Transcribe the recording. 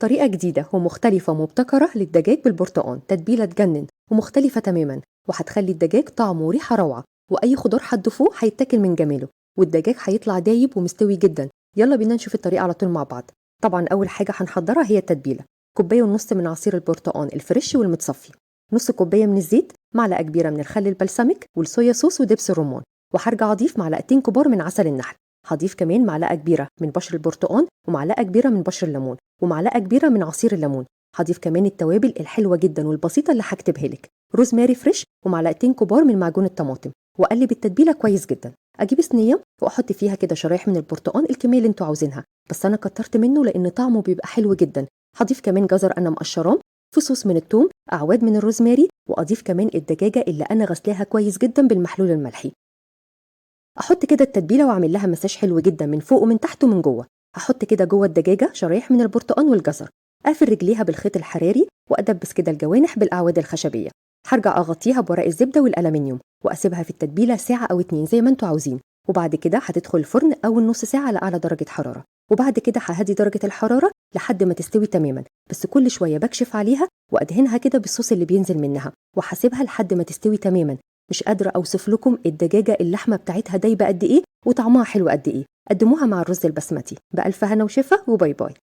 طريقة جديدة ومختلفة ومبتكرة للدجاج بالبرتقال، تتبيلة تجنن ومختلفة تماما، وهتخلي الدجاج طعمه وريحة روعة، وأي خضار هتضيفوه هيتاكل من جماله، والدجاج هيطلع دايب ومستوي جدا. يلا بينا نشوف الطريقة على طول مع بعض. طبعا أول حاجة هنحضرها هي التتبيلة. كوباية ونص من عصير البرتقال الفريش والمتصفي، نص كوباية من الزيت، معلقة كبيرة من الخل البلسمك والصويا صوص ودبس الرمان، وهرجع أضيف معلقتين كبار من عسل النحل. هضيف كمان معلقة كبيرة من بشر البرتقال ومعلقة كبيرة من بشر الليمون ومعلقة كبيرة من عصير الليمون. هضيف كمان التوابل الحلوة جدا والبسيطة اللي هكتبها لك، روزماري فريش ومعلقتين كبار من معجون الطماطم، واقلب التتبيلة كويس جدا. اجيب صينية واحط فيها كده شرايح من البرتقال الكمية اللي انتوا عاوزينها، بس انا كترت منه لان طعمه بيبقى حلو جدا. هضيف كمان جزر انا مقشراه، فصوص من الثوم، اعواد من الروزماري، واضيف كمان الدجاجة اللي انا غسلاها كويس جدا بالمحلول الملحي. احط كده التتبيله واعمل لها مساج حلو جدا من فوق ومن تحت ومن جوه. احط كده جوه الدجاجه شرايح من البرتقال والجزر، اقفل رجليها بالخيط الحراري وادبس كده الجوانح بالاعواد الخشبيه. هرجع اغطيها بورق الزبده والالمنيوم واسيبها في التتبيله ساعه او 2 زي ما انتوا عاوزين، وبعد كده هتدخل الفرن اول نص ساعه على اعلى درجه حراره، وبعد كده ههدي درجه الحراره لحد ما تستوي تماما، بس كل شويه بكشف عليها وادهنها كده بالصوص اللي بينزل منها وهسيبها لحد ما تستوي تماما. مش قادرة أوصف لكم الدجاجة اللحمة بتاعتها دايبة قد إيه وطعمها حلو قد إيه. قدموها مع الرز البسمتي. بألف هنا وشفا وباي باي.